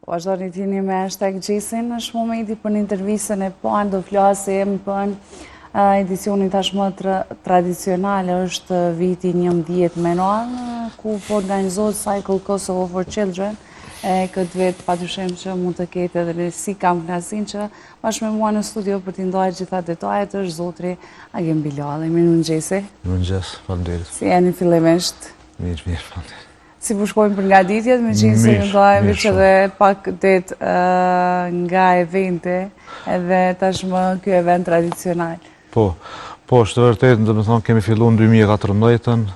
Vazhdoni t'jeni me #Gjesin, është momenti për një intervjisën e parë, do flasim për edicionin tashmë tradicionale, është viti 11 menor, ku po organizohet Cycle Kosovo for Children. Këtë vetë patyshim që mund të ketë edhe si kam klasin që bashkë me mua në studio për t'i ndajë gjitha detajet është zotri Agim Bilali. Mirë mëngjesi. Mirë mëngjes, faleminderit. Si jeni fillimisht? Mirë, faleminderit. Si përshkojmë për nga ditjet, me qinë se në dojmë që dhe pak det nga evente edhe tashmë kjo event tradicional. Po, është vërtet, dhe me thonë kemi fillu në 2014,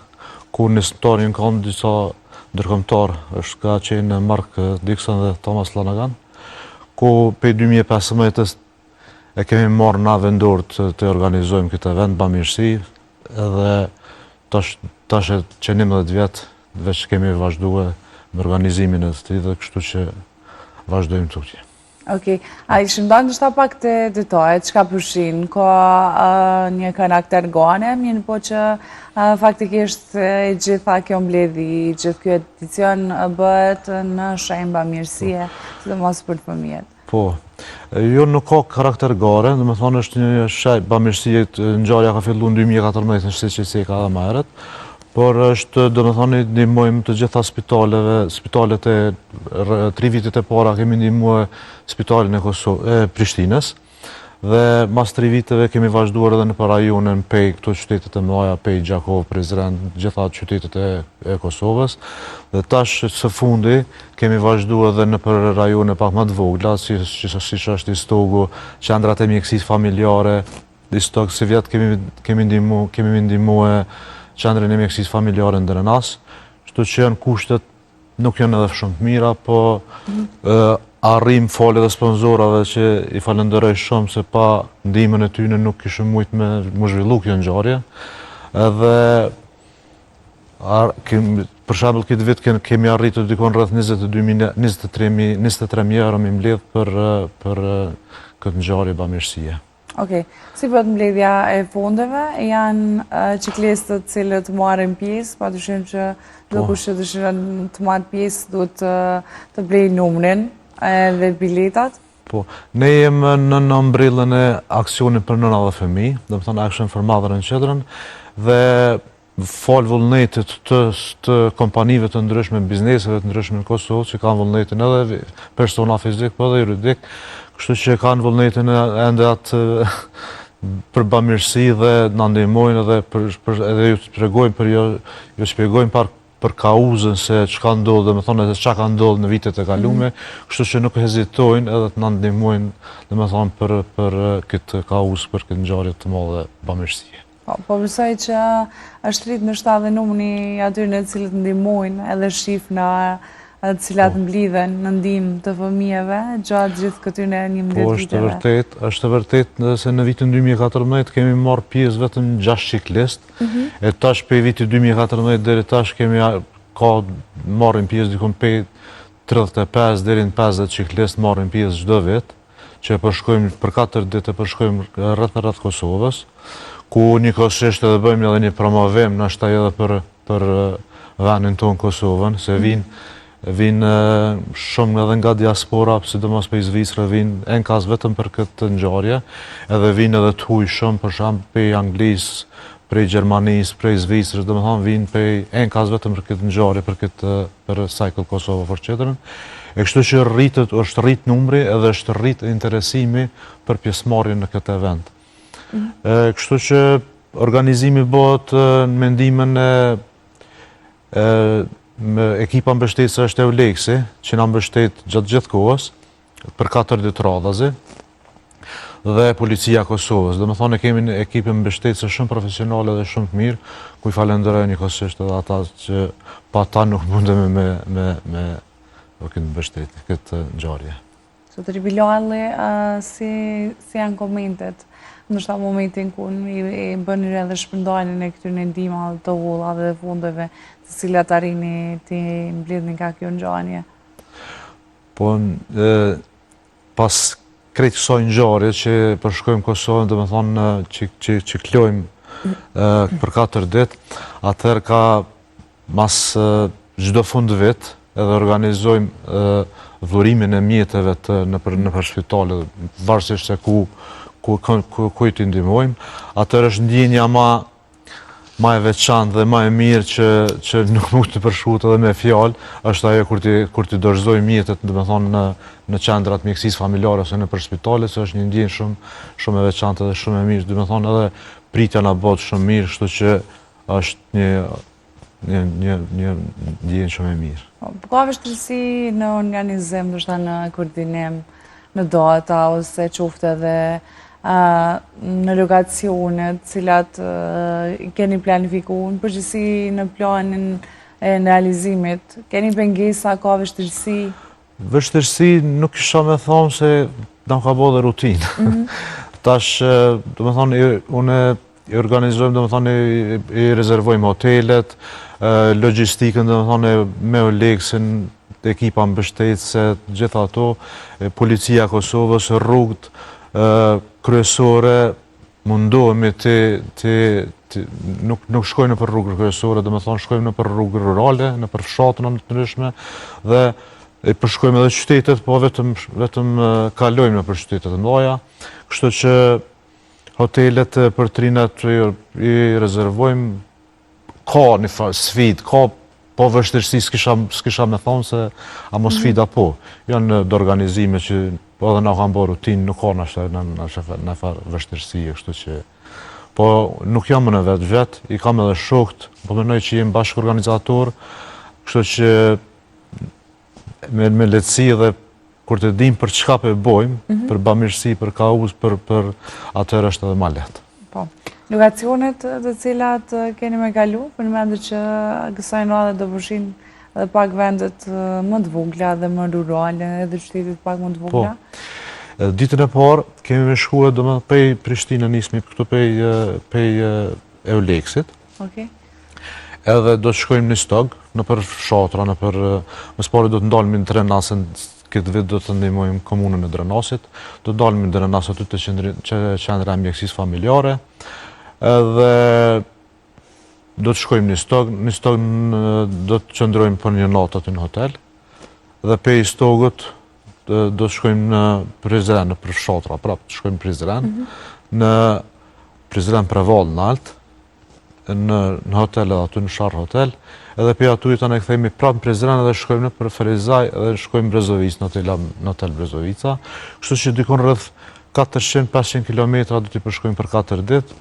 ku nisëtarin kanë disa ndërkombëtar, është ka qenë Mark Dixon dhe Thomas Lanagan, ku pe 2015 e kemi marrë na vendor të organizojmë këtë event bamirësi, edhe tash e që 11 vjetë, veç kemi vazhduar me organizimin e të ti dhe kështu që vazhdojmë tutje. Okej, a i shëndan të shta pak të detajet, qka përshin, ka një karakter gane, mirë po që faktikisht gjitha kjo mbledhi, gjithë kjo edicion bëhet në shenjë bamirësie, si dhe mos për të fëmijët. Po, jo nuk ka karakter gare, dhe me thonë është një shenjë bamirësie, ngjarja ka fillu në 2014 në shtë që si ka dhe maherët, por është, do me thoni, ndihmojmë të gjitha spitalet e 3 vitet e para kemi ndihmuar spitalin e Prishtinës, dhe mas 3 viteve kemi vazhduar edhe në për rajonin pej këto qytetet e mëdha, pej Gjakov, Prizren, gjitha qytetet e Kosovës, dhe tash së fundi kemi vazhduar edhe në për rajone pak më të vogla, si është Istogu, qendrat e mjekësisë familjare, Istog, si vjetë kemi ndihmuar qendrën e mjekësisë familjare në Drenas, shtu që janë kushtet nuk janë edhe shumë të mira, po arrim falë dhe sponsorave që i falenderoj shumë se pa ndihmën e tyre nuk kishim mujt me zhvillu kjo ngjarje. Edhe për shembull këtë vit kemi arritur dikon rreth 23.000 euro me mbledh për këtë ngjarje bamirësie. Okej, si për të mbledhja e fondeve, janë ciklistët cilët marrin pjesë, patyshim që do kush që dëshiron të marrë pjesë duhet të blejë numrin dhe biletat? Po, ne jemi në umbrellën e aksionit për nëna dhe fëmijë, do të thonë Action for Mother and Children, dhe falë vullnetit të kompanive të ndryshme, bizneseve të ndryshme në Kosovë, që kanë vullnetin edhe persona fizik, po edhe juridik, kështu që kanë vullnetin ende atë për bamirësi dhe në ndihmojnë edhe ju shpjegojnë për kauzën se çka ndodhë, dhe me thonë edhe çka ka ndodhë në vitet e kalume, kështu që nuk hezitojnë edhe të në ndihmojnë, dhe me thonë për këtë kauzë, për këtë ngjarje të madhe bamirësie. Po besoj që është rritë në shtatë dhe numri atyre në cilët ndihmojnë edhe shifna të cilat mblidhen në ndihmë të fëmijëve gjatë gjithë këtyre 11 viteve. Po, është vërtet se në vitin 2014 kemi marrë pjesë vetëm 6 ciklist, e tash për vitin 2014 deri tash kemi marrin pjesë dikon për 35 deri në 50 ciklist marrin pjesë çdo vit, që përshkojmë për 4 ditë përshkojmë rreth Kosovës, ku njëkohësisht edhe bëjmë edhe një promovim nashta edhe për vendin tonë Kosovën, se vinë shumë edhe nga diaspora, sidomos për Zvicrë, vinë enkas vetëm për këtë ngjarje, edhe vinë edhe të huj shumë, për shembull prej Anglisë, prej Gjermanisë, prej Zvicrës, domethënë vinë prej enkas vetëm për këtë ngjarje, për Cycle Kosovo for Children. E kështu që është rrit numri edhe është rrit interesimi për pjesëmarrjen në këtë event. Kështu që organizimi bëhet në mendimin me ekipa mbështetëse është Euleksi, që na mbështet gjatë gjithë kohës, për 4 ditë radhazi, dhe Policia Kosovës. Dhe me thonë kemi një ekipë mbështetëse shumë profesionale dhe shumë të mirë, ku i falenderoj njëkohësisht edhe ata që pa ta nuk mundemi me këtë mbështetje, këtë ngjarje. Zotri Bilali, si janë komentet? Ndoshta momentin ku i bëni edhe shpërndarjen e këtyre ndihmave të vogla dhe fondeve, të cilat arrini të mbledhni nga kjo ngjarje. Po, pas krejt kësaj ngjarje që përshkojmë Kosovën, domethënë që klojmë për 4 ditë, atëherë ka mas çdo fund vit edhe organizojmë dhurimin e mjeteve nëpër shpitale, varësisht se ku i t'i ndihmojmë. Atëherë është ndjenja ma e veçantë dhe ma e mirë që nuk mund të përshkruhet edhe me fjalë, është ajo kur ti dorëzoj mjetet, domethënë në qendrat mjekësisë familjare ose nëpër shpitale, se është një ndjenjë shumë e veçantë dhe shumë e mirë, domethënë edhe pritja na bëhet shumë mirë, kështu që është një ndjenjë shumë e mirë. Po ka vështirësi në organizim, ndoshta në koordinim, në data ose qoftë edhe në lokacionet, cilat keni planifikuar, përgjithësi në planin e realizimit, keni pengesa, ka vështirësi? Vështirësi nuk kisha me thonë se na ka bërë dhe rutinë. Tash, domethënë, unë i organizojmë, domethënë, i rezervojmë hotelet, logjistikën, domethënë, me Oleksin, ekipa mbështetëse, gjitha ato, policia Kosovës, rrugët kryesore, mundohemi nuk shkojmë nëpër rrugë kryesore, domethënë shkojmë nëpër rrugë rurale, nëpër fshatëra të ndryshme dhe përshkojmë edhe qytetet, po vetëm kalojmë nëpër qytetet e mëdha. Kështu që hotelet për trinat i rezervojmë, ka një sfidë, ka po vështirësi, s'kisha me thonë se a mos sfida po. Janë organizime që po edhe na kanë bërë rutinë, nuk ka në farë vështirësi, kështu që po nuk jam në vetë, i kam edhe shokët, po mendoj që jemi bashkë organizator, kështu që me lehtësi dhe kur të dim për çka po bëjmë, për bamirësi, për kauz, për atëherë është edhe më lehtë. Po. Lokacionet të cilat keni me kalu, përmendet që kësaj radhe do përfshin edhe pak vendet më të vogla dhe më rurale, edhe qytetet pak më të vogla? Po. Ditën e parë kemi me shkuar domethënë prej Prishtinë nismi këtu prej Euleksit. Okej. Edhe do të shkojmë në Stog, nëpër fshatra, më pari do të ndalemi në Drenasën, këtë vit do të ndihmojmë komunën e Drenasit, do të dalemi në Drenas aty te qendra e mjekësisë familjare. Edhe do të shkojmë në Stog, do të qëndrojmë për një natë aty në hotel, dhe prej Stogët do të shkojmë në Prizren, në fshatra, prapë të shkojmë në Prizren, në Prizren Prevall në Alt, në hotel edhe aty në Sharr Hotel, edhe për aty të ne kthehemi prapë në Prizren edhe shkojmë në për Ferizaj edhe shkojmë në Brezovic, në hotel Brezovica, kështu që dikon rreth 400-500 kilometra do t'i përshkojmë për 4 ditë,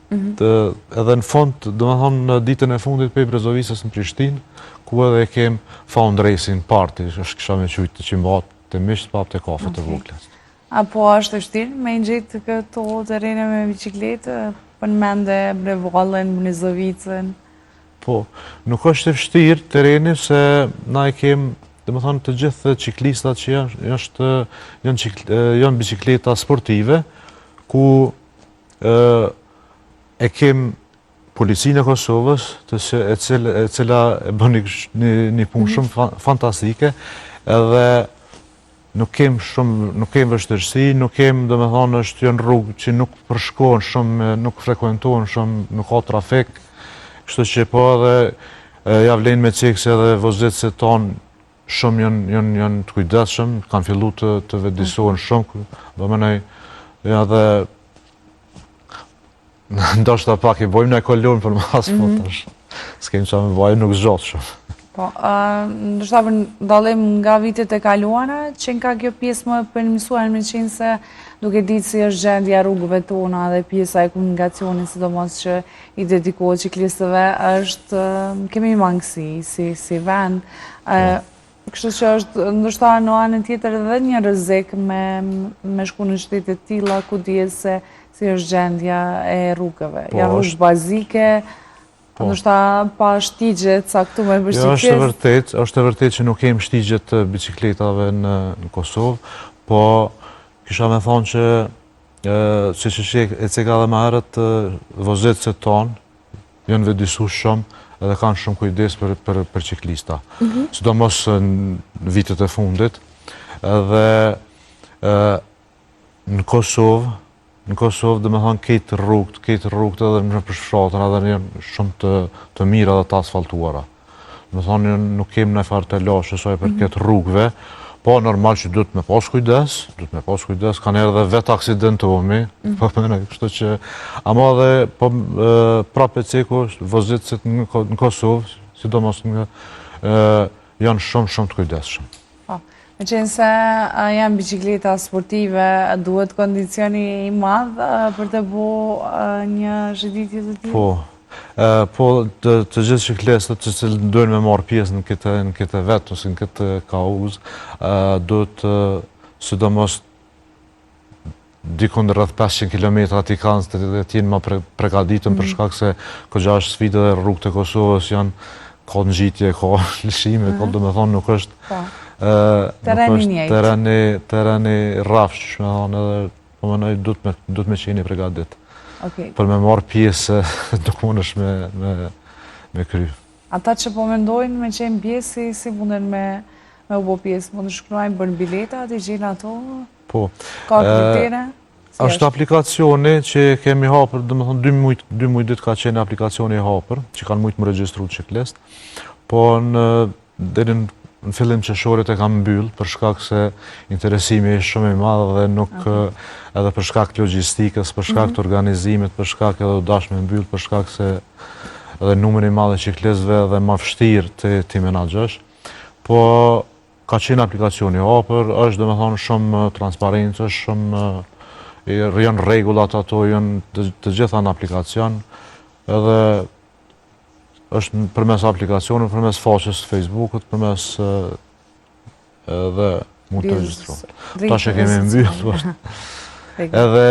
edhe në fund, domethënë në ditën e fundit prej Brezovicës në Prishtinë, ku edhe kem fundraising party, kisha me qujtë që mbahet të misht, pa të kafe të vogla. Apo është vështirë me gjetë këto terrene me bicikletë, për në mende Brevallën, Brezovicën? Po, nuk është e vështirë terreni se na e kem, domethënë të gjithë ciklistat që janë bicikleta sportive, ku e kem Policinë e Kosovës, e cila e bën një punë shumë fantastike, edhe nuk kem vështirësi, nuk kem, domethënë është janë rrugë që nuk përshkohen shumë, nuk frekuentohen shumë, nuk ka trafik, kështu që po edhe ja vlen me cekë se edhe vozitësit tonë shumë janë të kujdesshëm, kanë fillu të vedisohen shumë, do menoj edhe ndoshta pak i bojmë në kolon për mas, po tash s'kem qa me bojë, nuk zgjohet shumë. Po, ndoshta për dallim nga vitet e kaluara, që nga kjo pjesë më përmirësuar me qenë se duke ditë si është gjendja rrugëve tona dhe pjesa e komunikacionit, sidomos që i dedikohet ciklistëve, kemi mangësi si vend. Kështu që është ndoshta në anën tjetër edhe një rrezik me shku në qytete të tilla ku dihet se si është gjendja e rrugëve. Janë rrugë bazike, ndoshta pa shtigje caktuar për ciklistë. Është e vërtetë që nuk kemi shtigje të bicikletave në Kosovë, po kisha me thonë që siç e ceka edhe më herët, vozitësit tonë janë vedisu shumë edhe kanë shumë kujdes për ciklista. Sidomos në vitet e fundit. Edhe në Kosovë dhe me thonë këtë rrugët edhe në përshfshatën edhe janë shumë të mira dhe të asfaltuara. Më thonë, nuk kemë në farë të lashe, soj për këtë rrugëve, po normal që duhet me pas kujdes, kanë erë dhe vetë aksidentohemi, po mëne, kështu që, ama dhe, po, prape ceku, vozitësit në Kosovë, sidomos janë shumë të kujdesshëm. Me qenë se janë bicikleta sportive, duhet kondicioni i madhë për të bu një shëditje të tillë? Po, të gjithë ciklistët që cilë dojnë me marrë pjesë në këtë vetë, ose në këtë kauzë, duhet sidomos dikun rreth 500 km ati kanë të tjenë më pregaditën për shkak se këgja është sfidë dhe rrugë të Kosovës janë ka nxitje, ka lëshime, ka do me thonë nuk është tereni rafsh, që me thonë edhe po mënoj duhet me qeni pregadit. Për me marrë pjesë nuk mund është me kry. Ata që po mendojnë me qenë pjesë, si munden me u bo pjesë? Mund të shkruajnë bërnë bileta, të gjenë ato? Po. Ka kritere? Është aplikacioni që kemi hapër, dhe më thonë 2 muj ditë ka qenë aplikacioni hapër, që kanë mujtë më regjistru ciklist, po në fillim qeshorit e kam mbyllë, për shkak se interesimi është shumë i madhë dhe nuk edhe për shkak logjistikës, për shkak të organizimit, për shkak edhe u dashme mbyllë, për shkak se edhe numër i madhë ciklistëve edhe ma vështirë ti menaxhosh, po ka qenë aplikacioni hapër, është dhe me thonë shumë transparencë, shumë janë regullat ato, janë të gjitha në aplikacion, edhe është përmes aplikacionit, përmes faqes Facebookut, përmes edhe mund të regjistru. Ta që kemi mbyllë, edhe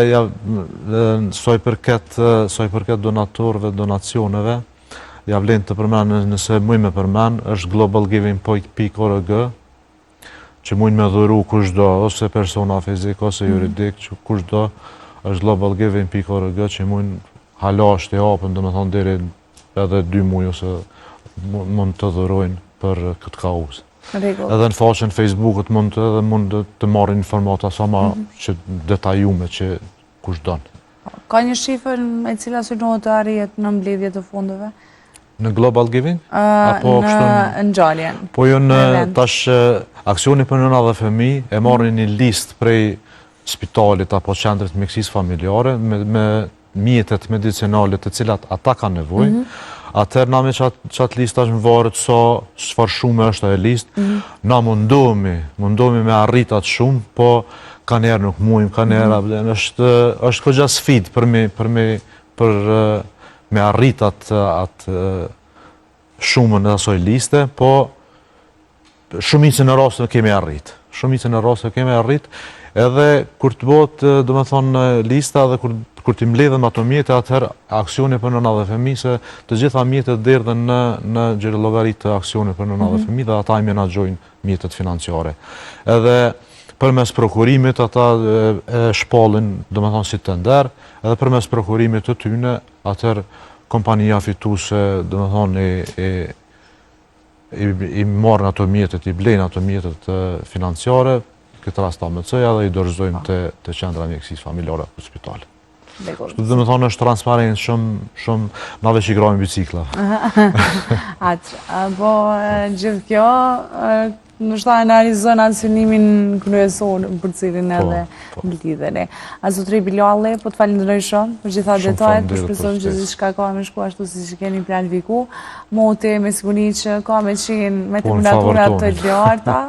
soj përket donatorëve, donacioneve, ja vlen të përmenë, nëse muj me përmenë, është globalgiving.org, që mund me dhuru kushdo, ose persona fizik, ose juridik, që kushdo, është globalgiving.org, që mund halasht e apën, dhe me thonë deri edhe 2 muj, ose mund të dhurojnë për këtë kauzë. Edhe në faqen Facebookut mund të marrin informata sa ma që detajume që kushdonë. Ka një shifër me cila synohet të arrijet në mbledhje të fondeve? Në Global Giving? Në ngjarjen. Po jo në tash aksioni për nëna dhe fëmi e marrin një listë prej spitalit apo qendrit mjekësisë familjare me mjetet medicinale të cilat ata kanë nevojë. Atëherë na me qatë listë tash më varet sa çfarë shumë është ajo listë. Na mundohemi me arrit atë shumë, po kanë herë nuk mujmë, kanë herë është këgja sfidë për me arrit atë shumën e asoj liste, po shumicën e rasteve kemi arrit. Edhe kur të bëhet, do me thonë, lista dhe kur t'i mbledhen ato mjete, atëherë aksioni për nëna dhe fëmi, se të gjitha mjetet derdhen në gjere llogaritë të aksioni për nëna dhe fëmi, dhe ata i menaxhojnë mjetet financiare. Edhe përmes prokurimit ata e shpallin, do me thonë, si tender, edhe përmes prokurimit të tyne, atëherë kompania fituese, do me thonë, i marrën ato mjetet, i blejnë ato mjetet financiare, këtë rast AMC-ja dhe i dorëzojmë të qendra mjekësisë familjare për spital. Dhe me thonë është transparent shumë nave që i grajmë bicikla. Po gjithë kjo, nështë ta analizon atë synimin kryesor për cilin edhe lidheni. Zotëri Bilalli, po të falenderoj shumë për gjitha detajet, për shpresojmë që gjithçka ka me shku ashtu si që keni planifiku. Moti me siguri që ka me qenë me terminaturat të larta.